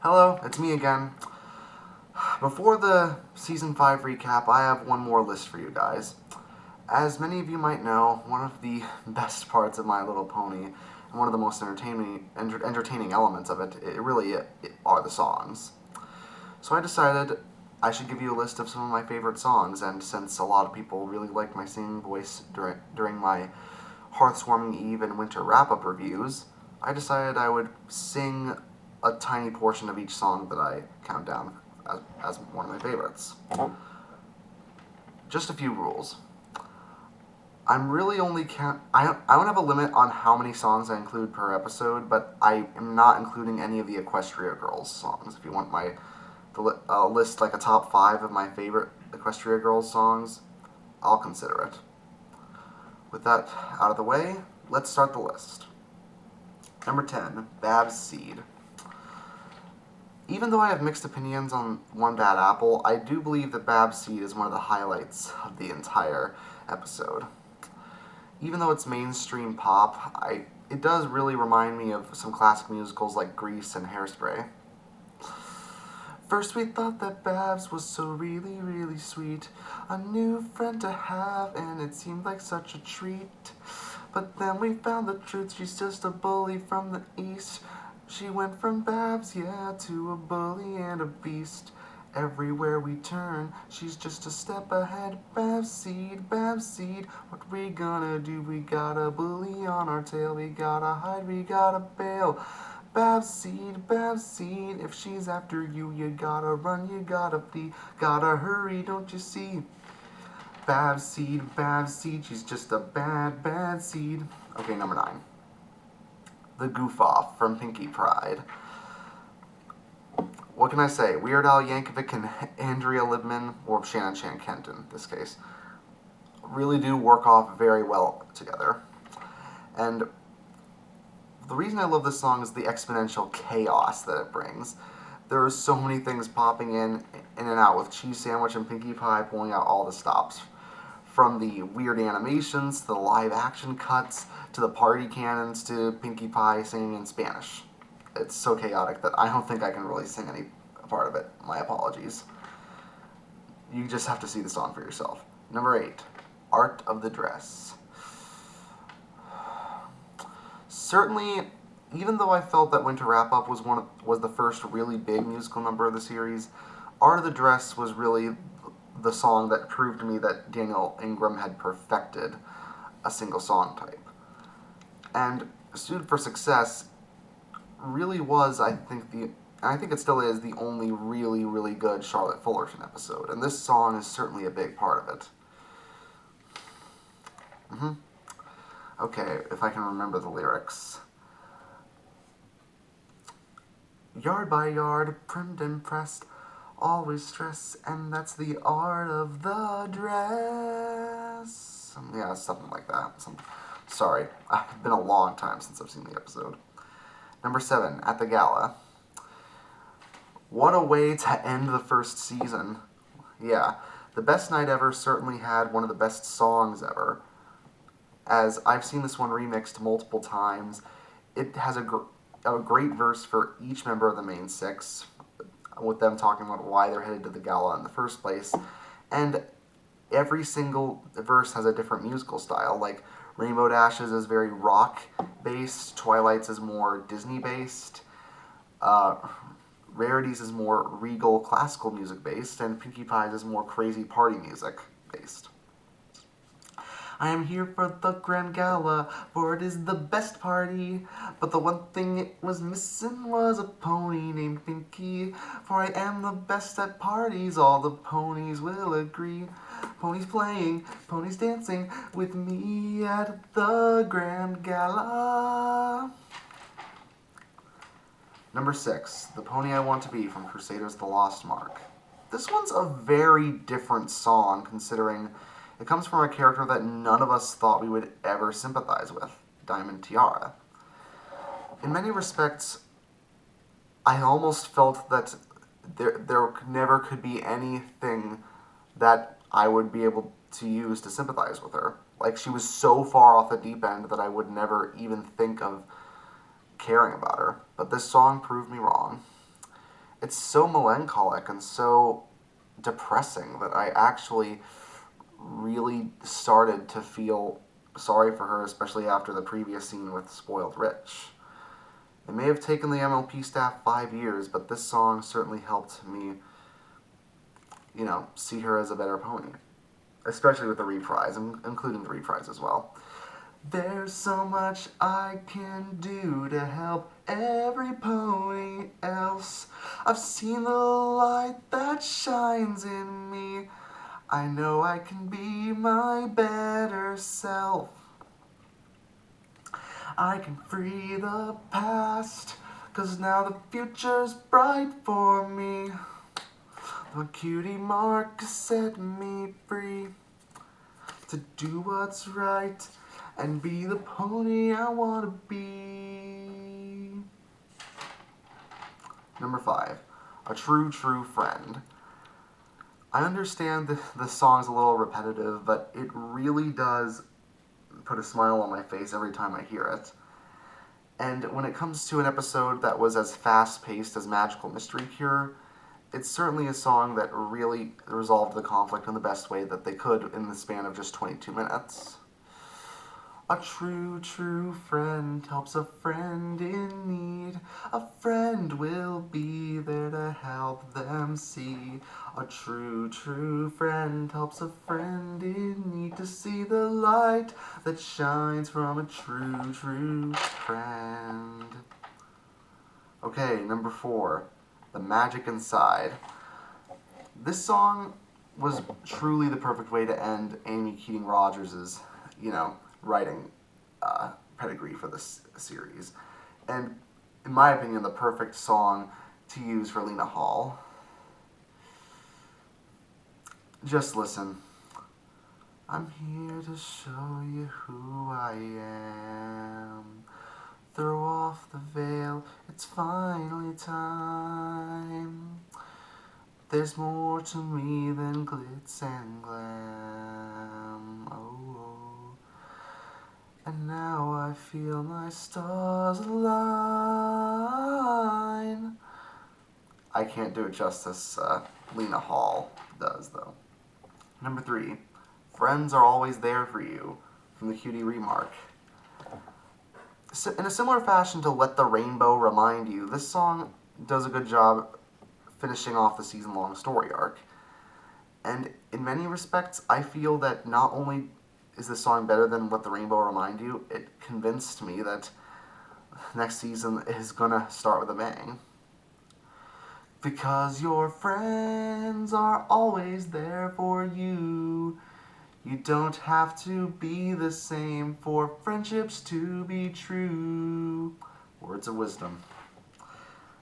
Hello, it's me again. Before the Season 5 recap, I have one more list for you guys. As many of you might know, one of the best parts of My Little Pony, and one of the most entertaining elements of it are the songs. So I decided I should give you a list of some of my favorite songs, and since a lot of people really liked my singing voice during my Hearthswarming Eve and Winter wrap-up reviews, I decided I would sing a tiny portion of each song that I count down as one of my favorites. Just a few rules. I'm really only I don't have a limit on how many songs I include per episode, but I am not including any of the Equestria Girls songs. If you want list like a top 5 of my favorite Equestria Girls songs, I'll consider it. With that out of the way, let's start the list. Number 10, Bab's Seed. Even though I have mixed opinions on One Bad Apple, I do believe that Bab's Seed is one of the highlights of the entire episode. Even though it's mainstream pop, it does really remind me of some classic musicals like Grease and Hairspray. First we thought that Babs was so really, really sweet, a new friend to have, and it seemed like such a treat. But then we found the truth, she's just a bully from the east. She went from Babs, yeah, to a bully and a beast. Everywhere we turn, she's just a step ahead. Bab's Seed, what we gonna do? We got a bully on our tail, we gotta hide, we gotta bail. Bab's Seed, if she's after you, you gotta run, you gotta flee, gotta hurry, don't you see? Bab's Seed, she's just a bad, bad seed. Okay, number 9. The Goof Off from Pinkie Pride. What can I say? Weird Al Yankovic and Andrea Libman, or Shannon Chan Kent in this case, really do work off very well together. And the reason I love this song is the exponential chaos that it brings. There are so many things popping in and out, with Cheese Sandwich and Pinkie Pie pulling out all the stops. From the weird animations, to the live action cuts, to the party cannons, to Pinkie Pie singing in Spanish. It's so chaotic that I don't think I can really sing any part of it. My apologies. You just have to see the song for yourself. Number 8, Art of the Dress. Certainly, even though I felt that Winter Wrap-Up was the first really big musical number of the series, Art of the Dress was really the song that proved to me that Daniel Ingram had perfected a single song type. And Suited for Success really was, I think it still is, the only really, really good Charlotte Fullerton episode. And this song is certainly a big part of it. Okay, if I can remember the lyrics. Yard by yard, primmed and pressed, always stress, and that's the art of the dress. Yeah, something like that. Sorry, it's been a long time since I've seen the episode. Number 7, At the Gala. What a way to end the first season. Yeah, The Best Night Ever certainly had one of the best songs ever. As I've seen this one remixed multiple times, it has a great verse for each member of the main 6, with them talking about why they're headed to the gala in the first place. And every single verse has a different musical style. Like, Rainbow Dashes is very rock-based, Twilight's is more Disney-based, Rarities is more regal classical music-based, and Pinkie Pie's is more crazy party music-based. I am here for the Grand Gala, for it is the best party. But the one thing it was missing was a pony named Pinkie. For I am the best at parties, all the ponies will agree. Ponies playing, ponies dancing with me at the Grand Gala. Number 6, The Pony I Want to Be from Crusaders the Lost Mark. This one's a very different song, considering it comes from a character that none of us thought we would ever sympathize with, Diamond Tiara. In many respects, I almost felt that there never could be anything that I would be able to use to sympathize with her. Like, she was so far off the deep end that I would never even think of caring about her. But this song proved me wrong. It's so melancholic and so depressing that I actually really started to feel sorry for her, especially after the previous scene with Spoiled Rich. It may have taken the MLP staff 5 years, but this song certainly helped me, see her as a better pony. Especially with the reprise, including the reprise as well. There's so much I can do to help every pony else. I've seen the light that shines in me. I know I can be my better self. I can free the past, 'cause now the future's bright for me. The cutie mark set me free to do what's right and be the pony I want to be. Number 5, a true, true friend. I understand the song's a little repetitive, but it really does put a smile on my face every time I hear it. And when it comes to an episode that was as fast-paced as Magical Mystery Cure, it's certainly a song that really resolved the conflict in the best way that they could in the span of just 22 minutes. A true, true friend helps a friend in need. A friend will be there to help them see. A true, true friend helps a friend in need to see the light that shines from a true, true friend. Okay, number 4, The Magic Inside. This song was truly the perfect way to end Amy Keating Rogers' writing pedigree for this series. And in my opinion, the perfect song to use for Lina Hall. Just listen. I'm here to show you who I am. Throw off the veil, it's finally time. There's more to me than glitz and glam. Oh. And now I feel my stars align. I can't do it justice Lina Hall does, though. Number 3, Friends Are Always There For You, from the Cutie Remark. In a similar fashion to Let the Rainbow Remind You, this song does a good job finishing off the season-long story arc. And in many respects, I feel that not only is this song better than Let the Rainbow Remind You, it convinced me that next season is gonna start with a bang. Because your friends are always there for you. You don't have to be the same for friendships to be true. Words of wisdom.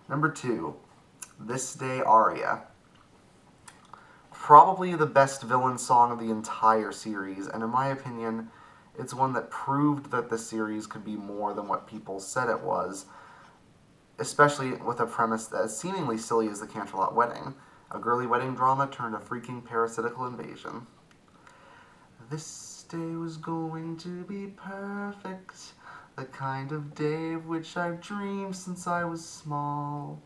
Number 2, This Day Aria. Probably the best villain song of the entire series, and in my opinion, it's one that proved that this series could be more than what people said it was, especially with a premise that is seemingly silly as the Canterlot Wedding, a girly wedding drama turned a freaking parasitical invasion. This day was going to be perfect, the kind of day of which I've dreamed since I was small.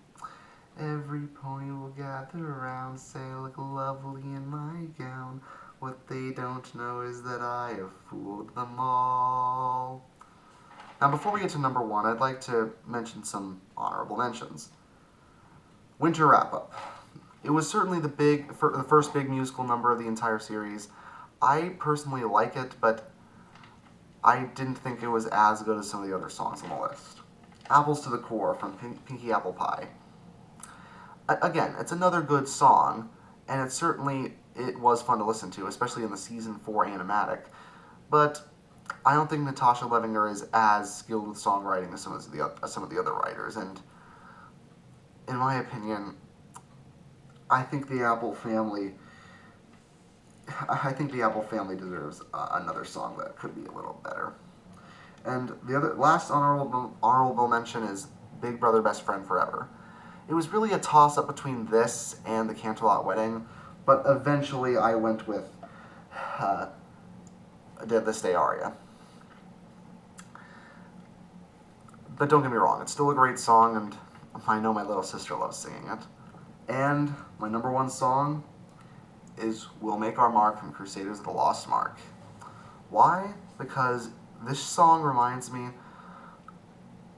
Every pony will gather around, say I look lovely in my gown. What they don't know is that I have fooled them all. Now, before we get to number 1, I'd like to mention some honorable mentions. Winter Wrap-Up. It was certainly the first big musical number of the entire series. I personally like it, but I didn't think it was as good as some of the other songs on the list. Apples to the Core from Pinky Apple Pie. Again, it's another good song, and it was fun to listen to, especially in the Season 4 animatic, but I don't think Natasha Levinger is as skilled with songwriting as some of the other writers, and in my opinion, I think the Apple Family deserves another song that could be a little better. And the last honorable mention is Big Brother Best Friend Forever. It was really a toss-up between this and the Canterlot Wedding, but eventually I went with This Day Aria. But don't get me wrong, it's still a great song, and I know my little sister loves singing it. And my number one song is We'll Make Our Mark from Crusaders of the Lost Mark. Why? Because this song reminds me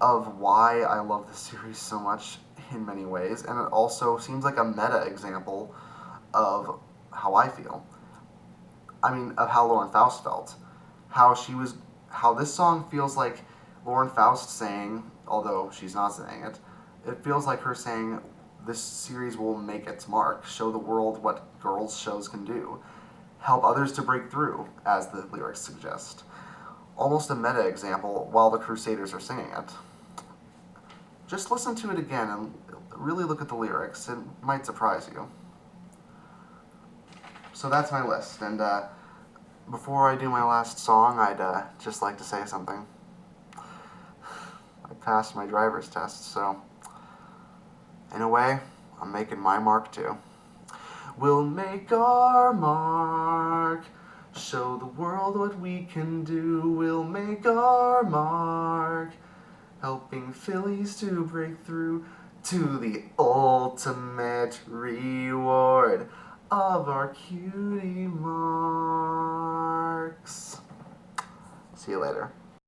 of why I love this series so much in many ways, and it also seems like a meta example of how I feel. I mean, of how Lauren Faust felt. How this song feels like Lauren Faust saying, although she's not saying it, it feels like her saying, this series will make its mark, show the world what girls' shows can do, help others to break through, as the lyrics suggest. Almost a meta example while the Crusaders are singing it. Just listen to it again and really look at the lyrics. It might surprise you. So that's my list, and before I do my last song, I'd just like to say something. I passed my driver's test, so in a way, I'm making my mark too. We'll make our mark, show the world what we can do. We'll make our mark, helping fillies to break through to the ultimate reward of our cutie marks. See you later.